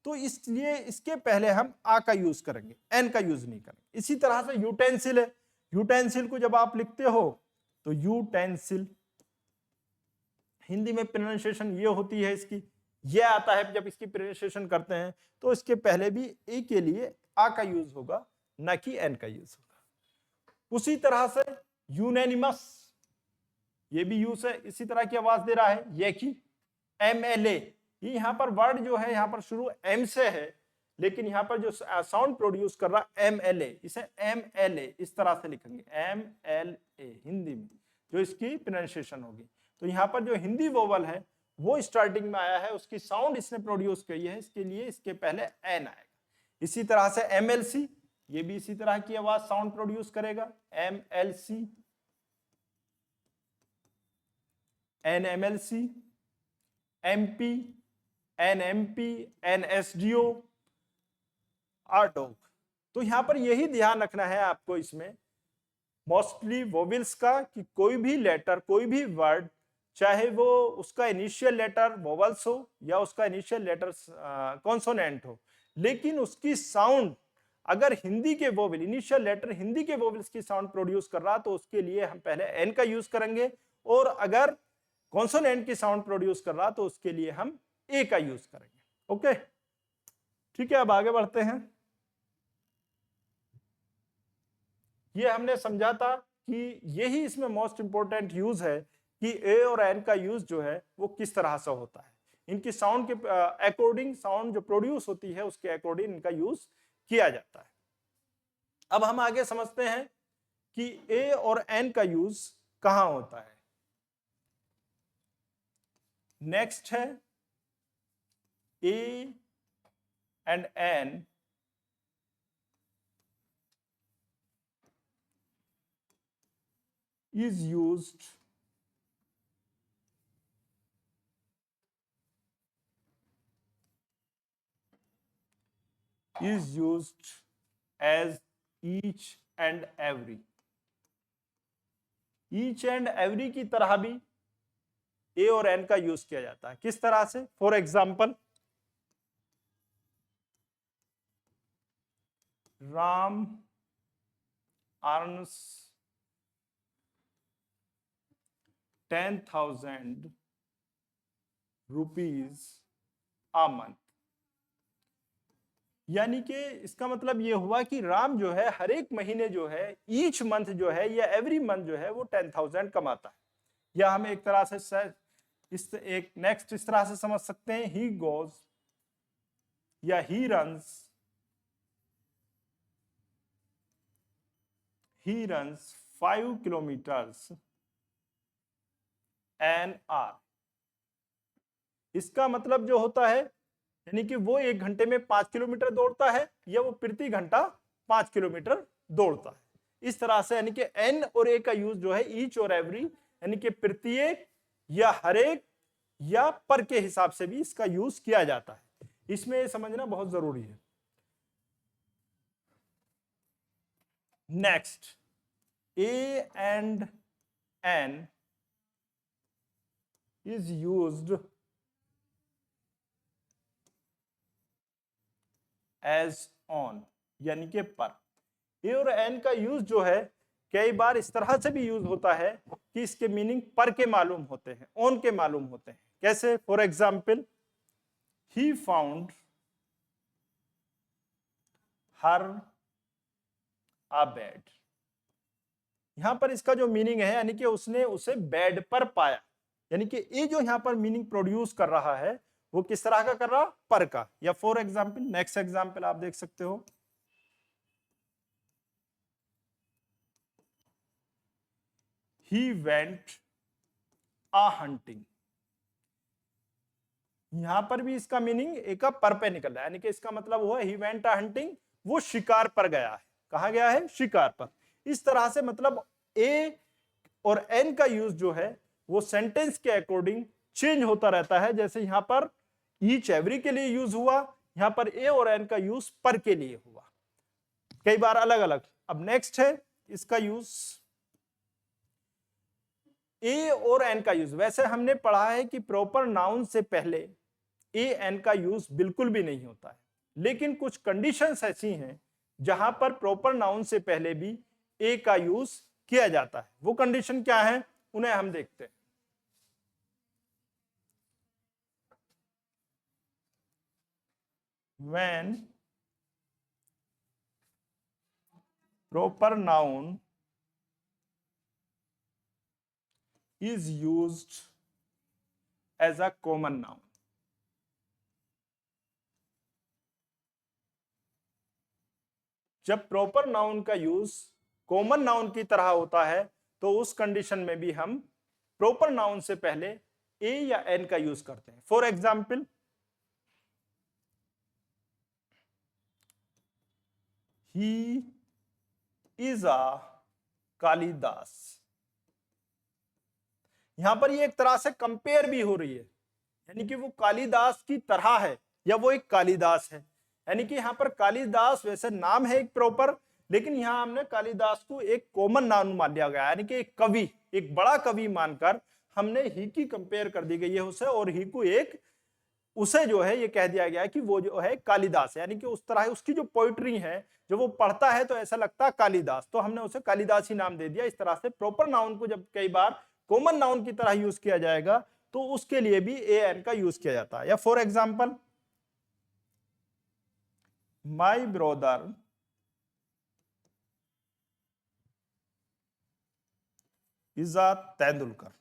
[SPEAKER 1] तो इसलिए इसके पहले हम आ का यूज करेंगे, एन का यूज नहीं करेंगे। इसी तरह से यूटेंसिल है, यूटेंसिल को जब आप लिखते हो तो यूटेंसिल, हिंदी में प्रोनाउंसिएशन ये होती है इसकी, ये आता है जब इसकी प्रोनाउंसिएशन करते हैं तो इसके पहले भी ए के लिए आ का यूज होगा ना कि एन का यूज होगा। उसी तरह से यूनैनिमस, ये भी यूज है, इसी तरह की आवाज दे रहा है, ये की MLA, ये यहां पर वर्ड जो है यहां पर शुरू एम से है लेकिन यहां पर जो साउंड प्रोड्यूस कर रहा MLA, इसे MLA इस तरह से लिखेंगे, MLA हिंदी में जो इसकी प्रोनाउंसिएशन होगी। तो यहाँ पर जो हिंदी वोवल है वो स्टार्टिंग में आया है, उसकी साउंड इसने प्रोड्यूस की है, इसके लिए इसके पहले एन आएगा। इसी तरह से MLC, ये भी इसी तरह की आवाज साउंड प्रोड्यूस करेगा, MLC, NMLC, MP, NMP, NSDO, RDOG। तो यहां पर यही ध्यान रखना है आपको इसमें मोस्टली वोवेल्स का कि कोई भी लेटर कोई भी वर्ड चाहे वो उसका इनिशियल लेटर वोवल्स हो या उसका इनिशियल लेटर कॉन्सोनेंट हो, लेकिन उसकी साउंड अगर हिंदी के वोवेल, इनिशियल लेटर हिंदी के वोवेल्स की साउंड प्रोड्यूस कर रहा तो उसके लिए हम पहले एन का यूज करेंगे, और अगर कॉन्सोनेंट की साउंड प्रोड्यूस कर रहा तो उसके लिए हम ए का यूज करेंगे। ओके, ठीक है, अब आगे बढ़ते हैं। ये हमने समझा था कि यही इसमें मोस्ट इंपॉर्टेंट यूज है कि ए और एन का यूज जो है वो किस तरह से होता है, इनकी साउंड के अकॉर्डिंग, साउंड जो प्रोड्यूस होती है उसके अकॉर्डिंग इनका यूज किया जाता है। अब हम आगे समझते हैं कि ए और एन का यूज कहां होता है। नेक्स्ट है a and an is used as each and every, each and every की तरह भी ए और एन का यूज किया जाता है। किस तरह से? For example, Ram earns 10,000 rupees a month। यानी कि इसका मतलब ये हुआ कि राम जो है हर एक महीने जो है, ईच मंथ जो है या एवरी मंथ जो है वो 10,000 कमाता है। या हम एक तरह से एक नेक्स्ट इस तरह से समझ सकते हैं, ही गोज या he runs 5 kilometres an hour. इसका मतलब जो होता है यानी कि वो 1 घंटे में 5 किलोमीटर दौड़ता है या वो प्रति घंटा 5 किलोमीटर दौड़ता है। इस तरह से यानी कि एन और ए का यूज जो है ईच और एवरी यानी कि प्रत्येक या हरेक या पर के हिसाब से भी इसका यूज किया जाता है। इसमें समझना बहुत जरूरी है। Next, a and an is used as on, यानी कि पर। ए और एन का यूज जो है कई बार इस तरह से भी यूज होता है कि इसके मीनिंग पर के मालूम होते हैं, ऑन के मालूम होते हैं। कैसे? For example, he found her a bed. यहां पर इसका जो मीनिंग है यानी कि उसने उसे बेड पर पाया, यानी कि ये जो यहां पर मीनिंग प्रोड्यूस कर रहा है वो किस तरह का कर रहा? पर का। या फॉर एग्जाम्पल, नेक्स्ट एग्जाम्पल आप देख सकते हो, ही वेंट आ हंटिंग। यहां पर भी इसका मीनिंग एक पर पे निकल रहा है, यानी कि इसका मतलब हुआ ही वेंट आ हंटिंग, वो शिकार पर गया है। कहा गया है? शिकार पर। इस तरह से मतलब ए और एन का यूज जो है वो सेंटेंस के अकॉर्डिंग चेंज होता रहता है। जैसे यहां पर ईच एवरी के लिए यूज हुआ, यहां पर ए और एन का यूज पर के लिए हुआ, कई बार अलग अलग। अब नेक्स्ट है इसका यूज, ए और एन का यूज। वैसे हमने पढ़ा है कि प्रॉपर नाउन से पहले ए एन का यूज बिल्कुल भी नहीं होता है, लेकिन कुछ कंडीशंस ऐसी हैं जहां पर प्रॉपर नाउन से पहले भी ए का यूज किया जाता है। वो कंडीशन क्या है उन्हें हम देखते हैं। When proper noun is used as a common noun। जब प्रॉपर नाउन का यूज कॉमन नाउन की तरह होता है तो उस कंडीशन में भी हम प्रॉपर नाउन से पहले ए या एन का यूज करते हैं। For example, he is a Kalidas. यहां पर ये एक तरह से कंपेयर भी हो रही है, यानी कि वो कालिदास की तरह है या वो एक कालिदास है। यानी कि यहां पर कालिदास वैसे नाम है एक प्रॉपर, लेकिन यहां हमने कालिदास को एक कॉमन नाउन मान लिया गया, यानी कि एक कवि, एक बड़ा कवि मानकर हमने ही की कंपेयर कर दी गई है उसे, और ही को एक उसे जो है ये कह दिया गया है कि वो जो है कालिदास है, यानी कि उस तरह उसकी जो पोइट्री है जब वो पढ़ता है तो ऐसा लगता है कालिदास, तो हमने उसे कालिदास ही नाम दे दिया। इस तरह से प्रॉपर नाउन को जब कई बार कॉमन नाउन की तरह यूज किया जाएगा तो उसके लिए भी ए एन का यूज किया जाता है। या for example, my brother is a Tendulkar,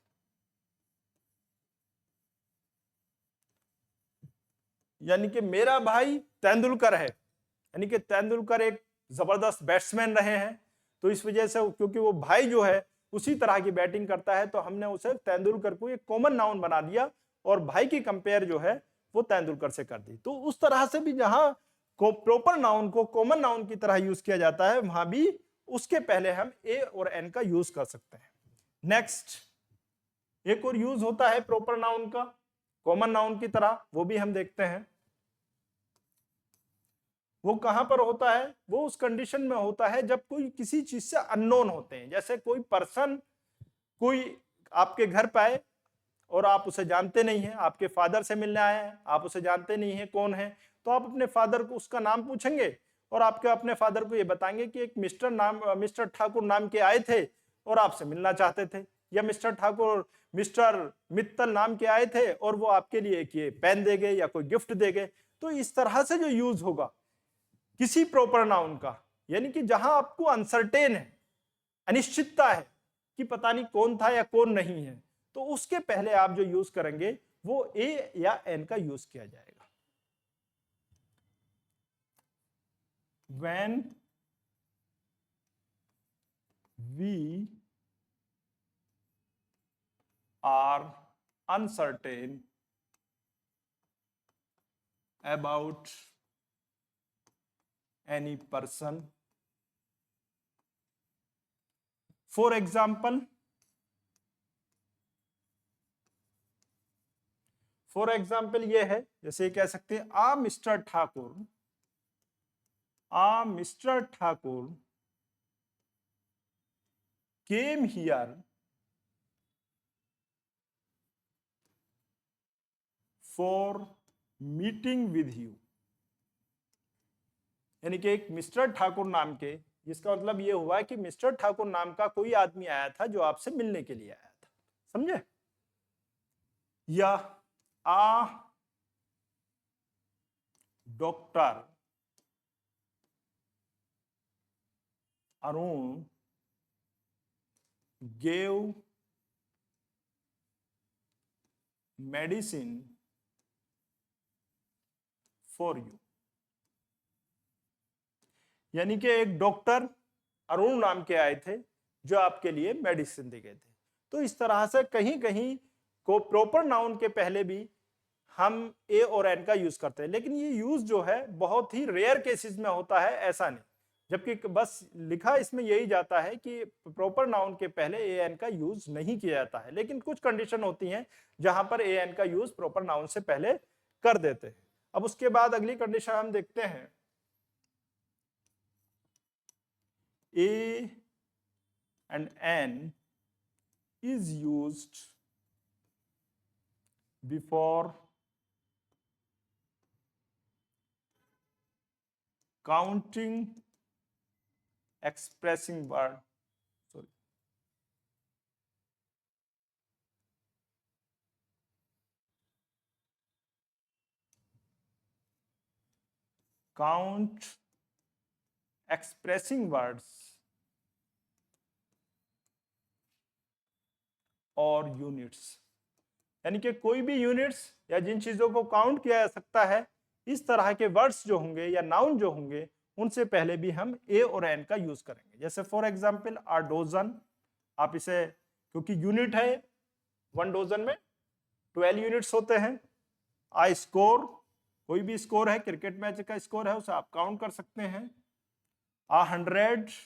[SPEAKER 1] यानी कि मेरा भाई तेंदुलकर है, यानी कि तेंदुलकर एक जबरदस्त बैट्समैन रहे हैं, तो इस वजह से क्योंकि वो भाई जो है उसी तरह की बैटिंग करता है तो हमने उसे तेंदुलकर को एक कॉमन नाउन बना दिया और भाई की कंपेयर जो है वो तेंदुलकर से कर दी। तो उस तरह से भी जहां को प्रॉपर नाउन को कॉमन नाउन की तरह यूज किया जाता है वहां भी उसके पहले हम ए और एन का यूज कर सकते हैं। नेक्स्ट, एक और यूज होता है प्रॉपर नाउन का कॉमन नाउन की तरह, वो भी हम देखते हैं। वो कहां पर होता है? वो उस कंडीशन में होता है जब कोई किसी चीज से अननोन होते हैं, जैसे कोई पर्सन कोई आपके घर पे आए और आप उसे जानते नहीं हैं, आपके फादर से मिलने आए हैं, आप उसे जानते नहीं हैं कौन है, तो आप अपने फादर को उसका नाम पूछेंगे और आपके अपने फादर को ये बताएंगे कि एक मिस्टर ठाकुर नाम के आए थे और आपसे मिलना चाहते थे, या मिस्टर मित्तल नाम के आए थे और वो आपके लिए एक ये पेन दे गए या कोई गिफ्ट दे गए। तो इस तरह से जो यूज होगा किसी प्रॉपर नाउन का, यानी कि जहां आपको अनसर्टेन है, अनिश्चितता है कि पता नहीं कौन था या कौन नहीं है, तो उसके पहले आप जो यूज करेंगे वो ए या एन का यूज किया जाएगा। When we are uncertain about any person, for example, ये है, जैसे कह सकते हैं a mister Thakur came here for meeting with you, यानी कि एक मिस्टर ठाकुर नाम के, जिसका मतलब ये हुआ कि मिस्टर ठाकुर नाम का कोई आदमी आया था जो आपसे मिलने के लिए आया था, समझे? या a doctor Arun gave medicine for you, यानी कि एक डॉक्टर अरुण नाम के आए थे जो आपके लिए मेडिसिन दे गए थे। तो इस तरह से कहीं कहीं को प्रॉपर नाउन के पहले भी हम ए और एन का यूज करते हैं, लेकिन ये यूज जो है बहुत ही रेयर केसेस में होता है, ऐसा नहीं, जबकि बस लिखा इसमें यही जाता है कि प्रॉपर नाउन के पहले ए एन का यूज नहीं किया जाता है, लेकिन कुछ कंडीशन होती हैं जहां पर ए एन का यूज प्रॉपर नाउन से पहले कर देते हैं। अब उसके बाद अगली कंडीशन हम देखते हैं, a and an is used before counting expressing word, sorry, count expressing words और यूनिट्स, यानी कि कोई भी यूनिट्स या जिन चीजों को काउंट किया जा सकता है, इस तरह के वर्ड्स जो होंगे या नाउन जो होंगे उनसे पहले भी हम ए और एन का यूज करेंगे। जैसे फॉर एग्जांपल आ डोजन, आप इसे क्योंकि यूनिट है, 1 डोजन में 12 यूनिट्स होते हैं। आ स्कोर, कोई भी स्कोर है, क्रिकेट मैच का स्कोर है उसे आप काउंट कर सकते हैं। आ 100,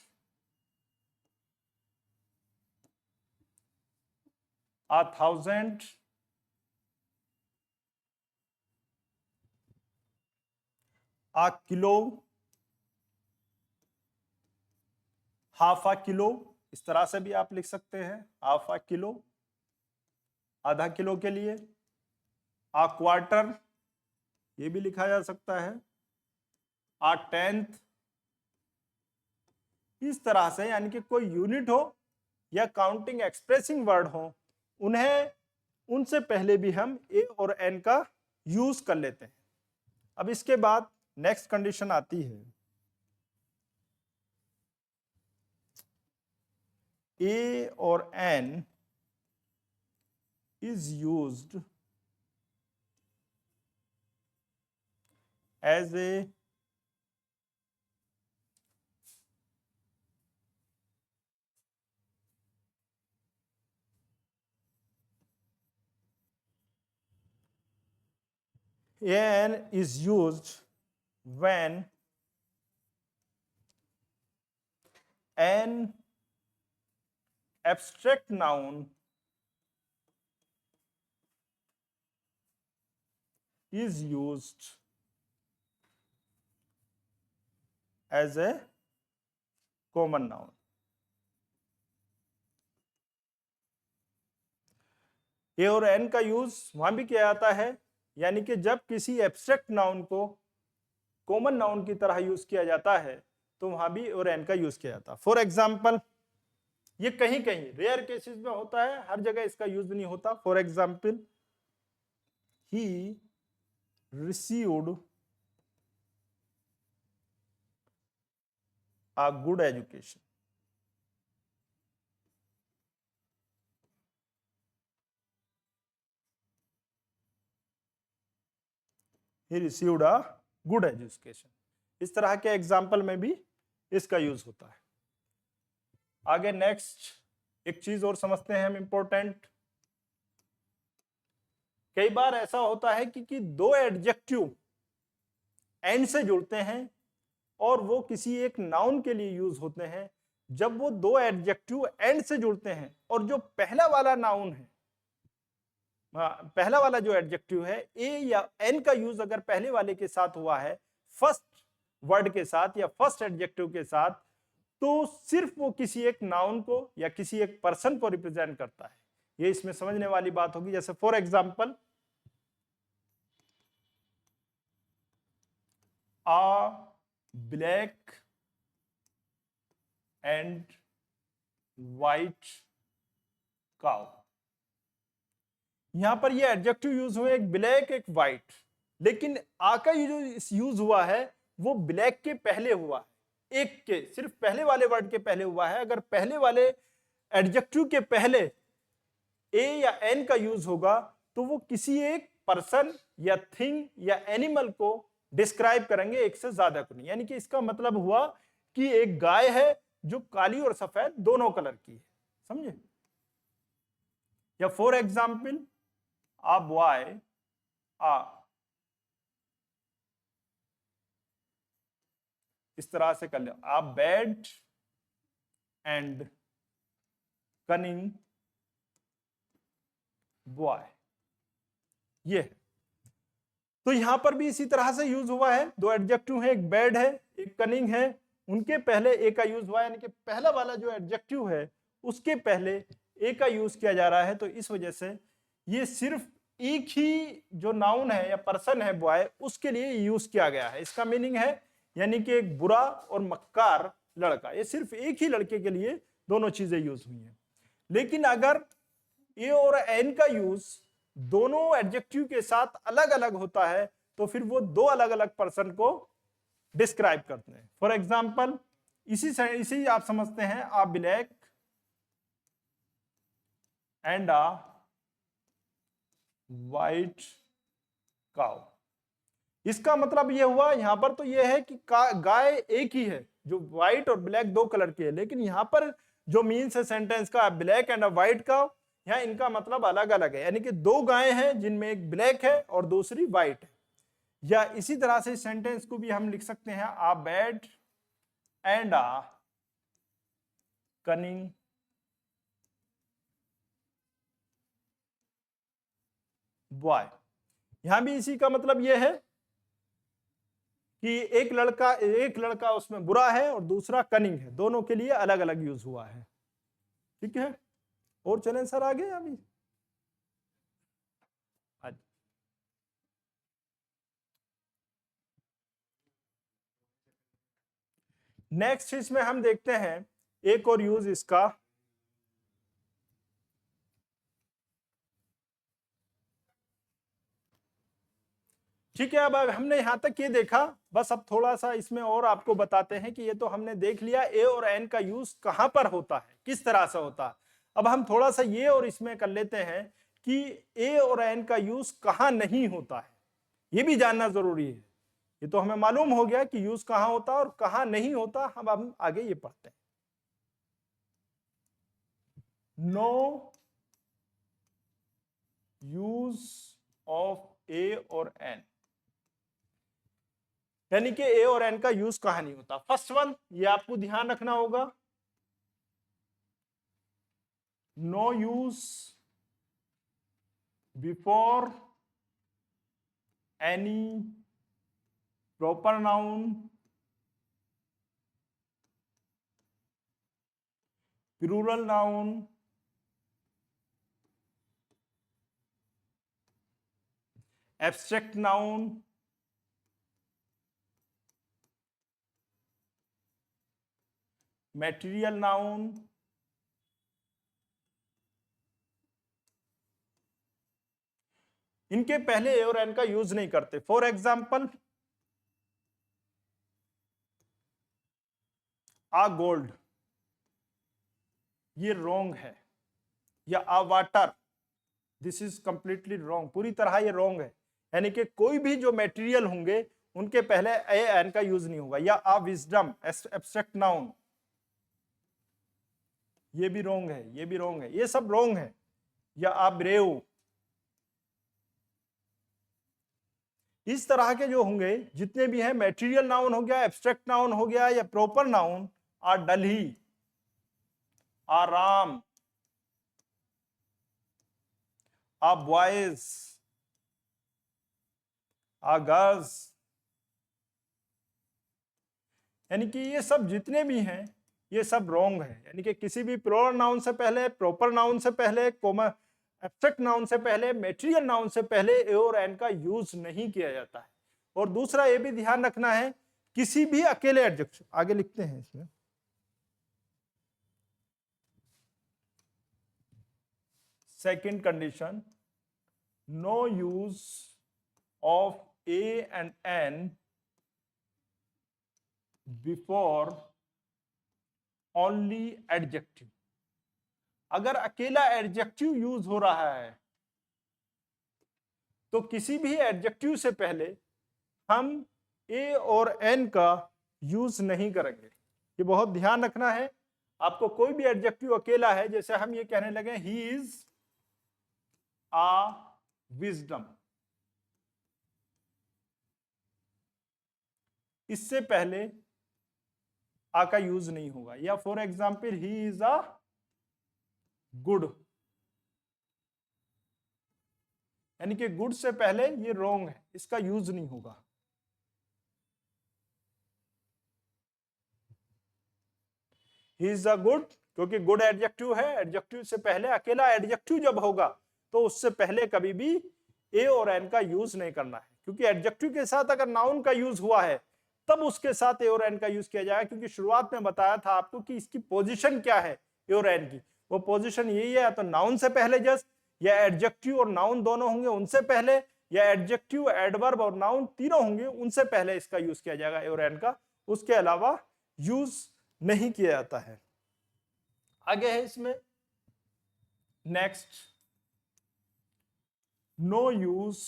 [SPEAKER 1] आ 1000, आ किलो, हाफ आ किलो, इस तरह से भी आप लिख सकते हैं हाफ आ किलो। आधा किलो के लिए, आ क्वार्टर ये भी लिखा जा सकता है, आ टेंथ, इस तरह से, यानी कि कोई यूनिट हो या काउंटिंग एक्सप्रेसिंग वर्ड हो, उन्हें उनसे पहले भी हम ए और एन का यूज कर लेते हैं। अब इसके बाद नेक्स्ट कंडीशन आती है, ए और an is used as a an is used when an abstract noun is used as a common noun। ए और एन का यूज वहां भी किया जाता है, यानी कि जब किसी एब्स्ट्रैक्ट नाउन को कॉमन नाउन की तरह यूज किया जाता है तो वहां भी ए और एन का यूज किया जाता है। फॉर एग्जाम्पल, ये कहीं कहीं रेयर केसेस में होता है, हर जगह इसका यूज नहीं होता। For example, he received a good education। He received a good education। इस तरह के एग्जाम्पल में भी इसका यूज होता है। आगे नेक्स्ट एक चीज और समझते हैं हम इंपॉर्टेंट। कई बार ऐसा होता है कि दो एडजेक्टिव एंड से जुड़ते हैं और वो किसी एक नाउन के लिए यूज होते हैं। जब वो दो एडजेक्टिव एंड से जुड़ते हैं और जो पहला वाला नाउन है, पहला वाला जो एडजेक्टिव है, ए या एन का यूज अगर पहले वाले के साथ हुआ है, फर्स्ट वर्ड के साथ या फर्स्ट एडजेक्टिव के साथ, तो सिर्फ वो किसी एक नाउन को या किसी एक पर्सन को रिप्रेजेंट करता है। ये इसमें समझने वाली बात होगी। जैसे for example, a black and white cow. यहां पर ये एडजेक्टिव यूज हुए, एक ब्लैक एक वाइट, लेकिन आ का जो यूज हुआ है वो ब्लैक के पहले हुआ है, एक के सिर्फ पहले वाले वर्ड के पहले हुआ है। अगर पहले वाले एडजेक्टिव के पहले ए या एन का यूज होगा तो वो किसी एक पर्सन या थिंग या एनिमल को डिस्क्राइब करेंगे, एक से ज्यादा को नहीं। यानी कि इसका मतलब हुआ कि एक गाय है जो काली और सफेद दोनों कलर की है, समझे। या फॉर एग्जाम्पल, आ बॉय आ, इस तरह से कर लो, आ बैड एंड कनिंग बॉय। ये तो यहां पर भी इसी तरह से यूज हुआ है। दो एडजेक्टिव है, एक बैड है एक कनिंग है, उनके पहले ए का यूज हुआ है, यानी कि पहला वाला जो एडजेक्टिव है उसके पहले ए का यूज किया जा रहा है। तो इस वजह से ये सिर्फ एक ही जो नाउन है या पर्सन है बॉय, उसके लिए यूज किया गया है। इसका मीनिंग है यानी कि एक बुरा और मक्कार लड़का, ये सिर्फ एक ही लड़के के लिए दोनों चीजें यूज हुई हैं। लेकिन अगर ए और एन का यूज दोनों एडजेक्टिव के साथ अलग अलग होता है तो फिर वो दो अलग अलग पर्सन को डिस्क्राइब करते हैं। फॉर एग्जाम्पल, इसी आप समझते हैं, a black and a white cow. इसका मतलब यह हुआ यहां पर तो यह है कि गाय एक ही है, जो व्हाइट और ब्लैक दो कलर की है, लेकिन यहां पर जो मीन्स है सेंटेंस का, black and a white cow, यहाँ इनका मतलब अलग अलग है। यानी कि दो गायें हैं जिनमें एक ब्लैक है और दूसरी व्हाइट है। या इसी तरह से सेंटेंस को भी हम लिख सकते हैं, a bad and a cunning boy. यहां भी इसी का मतलब यह है कि एक लड़का उसमें बुरा है और दूसरा कनिंग है, दोनों के लिए अलग अलग यूज हुआ है। ठीक है, और चलें सर आगे। अभी नेक्स्ट इसमें हम देखते हैं एक और यूज इसका, ठीक है। अब हमने यहां तक ये देखा, बस अब थोड़ा सा इसमें और आपको बताते हैं कि ये तो हमने देख लिया ए और एन का यूज कहां पर होता है, किस तरह से होता है। अब हम थोड़ा सा ये और इसमें कर लेते हैं कि ए और एन का यूज कहां नहीं होता है, ये भी जानना जरूरी है। ये तो हमें मालूम हो गया कि यूज कहां होता है और कहां नहीं होता। हम आगे ये पढ़ते हैं। नो यूज ऑफ ए और एन, यानी कि ए और एन का यूज कहां नहीं होता। फर्स्ट वन ये आपको ध्यान रखना होगा, no use before any proper noun plural noun abstract noun material noun इनके पहले ए और एन का यूज नहीं करते। फॉर एग्जाम्पल आ गोल्ड, ये रॉन्ग है, या a water, this is completely wrong, पूरी तरह ये रॉन्ग है। यानी कि कोई भी जो मटेरियल होंगे उनके पहले ए एन का यूज नहीं होगा। या आ विजडम, एब्स्ट्रैक्ट नाउन, ये भी रॉन्ग है, ये भी रॉन्ग है, ये सब रॉन्ग है। या आ ब्रेव, इस तरह के जो होंगे जितने भी हैं, मटेरियल नाउन हो गया, एब्स्ट्रैक्ट नाउन हो गया, या प्रॉपर नाउन, आ डलही, आ राम, आ बॉयज, आ गर्ल्स, यानी कि ये सब जितने भी हैं ये सब रॉन्ग है। यानी कि किसी भी प्लूरल नाउन से पहले, प्रॉपर नाउन से पहले, एब्स्ट्रैक्ट नाउन से पहले, मटेरियल नाउन से पहले ए और एन का यूज नहीं किया जाता है। और दूसरा ये भी ध्यान रखना है, किसी भी अकेले एडजेक्टिव, आगे लिखते हैं इसमें, second condition, no use of a and an before only adjective. अगर अकेला एडजेक्टिव यूज हो रहा है तो किसी भी एडजेक्टिव से पहले हम ए और एन का यूज नहीं करेंगे। ये बहुत ध्यान रखना है। आपको कोई भी एडजेक्टिव अकेला है, जैसे हम ये कहने लगे ही इज आ विजडम, इससे पहले आ का यूज नहीं होगा। या for example he is a good, यानी कि गुड से पहले ये रॉन्ग है, इसका यूज नहीं होगा। ही इज अ गुड, क्योंकि गुड एडजेक्टिव है, एडजेक्टिव से पहले अकेला एडजेक्टिव जब होगा तो उससे पहले कभी भी ए और एन का यूज नहीं करना है। क्योंकि एडजेक्टिव के साथ अगर नाउन का यूज हुआ है तब उसके साथ ए और एन का यूज किया जाएगा। क्योंकि शुरुआत में बताया था आपको कि इसकी पोजीशन क्या है ए और एन की, वो पोजीशन यही है, या तो नाउन से पहले जस्ट, या एडजेक्टिव और नाउन दोनों होंगे उनसे पहले, या एडजेक्टिव एडवर्ब और नाउन तीनों होंगे उनसे पहले इसका यूज किया जाएगा ए और एन का। उसके अलावा यूज नहीं किया जाता है। आगे है इसमें next, no use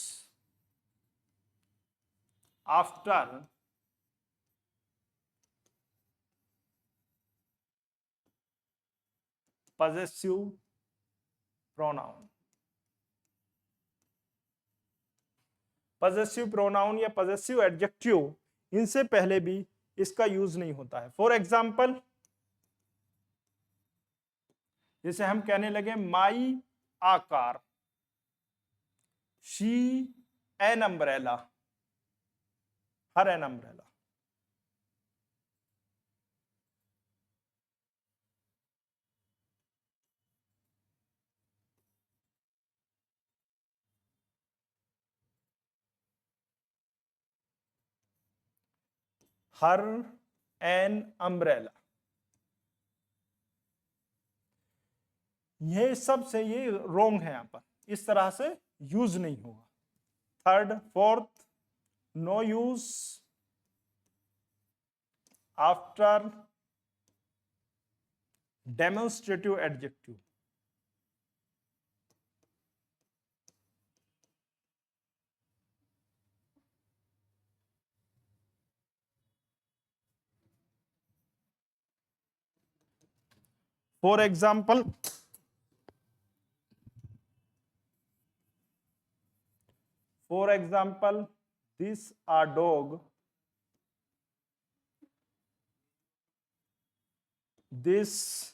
[SPEAKER 1] after possessive pronoun. Possessive pronoun या पजेसिव एडजेक्टिव, इनसे पहले भी इसका यूज नहीं होता है। फॉर एग्जाम्पल जैसे हम कहने लगे my a car, she an umbrella, her an umbrella. Her an umbrella. ये सबसे ये रोंग है, यहां पर इस तरह से यूज नहीं होगा। Third, fourth, no use after demonstrative adjective. For example, this a dog, this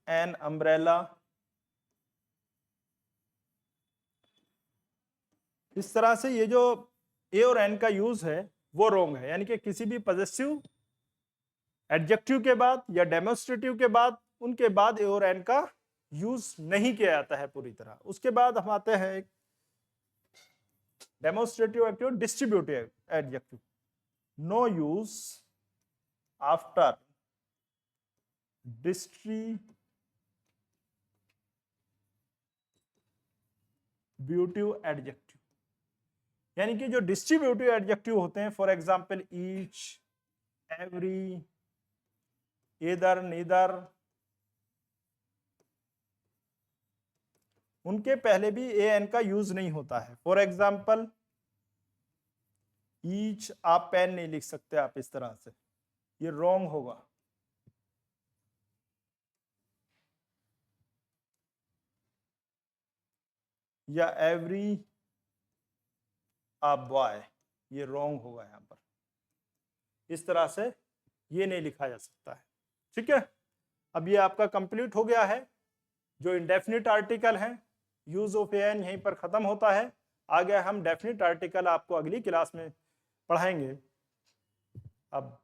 [SPEAKER 1] an umbrella। इस तरह से ये जो ए और एन का यूज है वो रोंग है, यानी कि किसी भी पॉजेसिव एडजेक्टिव के बाद या डेमोन्स्ट्रेटिव के बाद उनके बाद ए और एन का यूज नहीं किया जाता है पूरी तरह। उसके बाद हम आते हैं demonstrative adjective, distributive adjective. No use after distributive adjective, यानी कि जो डिस्ट्रीब्यूटिव एडजेक्टिव होते हैं, for example each, every, either, neither, उनके पहले भी ए एन का यूज नहीं होता है। फॉर एग्जांपल ईच, आप पेन नहीं लिख सकते आप इस तरह से, ये रॉन्ग होगा। या एवरी अ बॉय, ये रॉन्ग होगा यहां पर, इस तरह से ये नहीं लिखा जा सकता है। ठीक है, अब ये आपका कंप्लीट हो गया है। जो इंडेफिनिट आर्टिकल है, यूज ऑफ एन यहीं पर खत्म होता है। आगे हम डेफिनिट आर्टिकल आपको अगली क्लास में पढ़ाएंगे। अब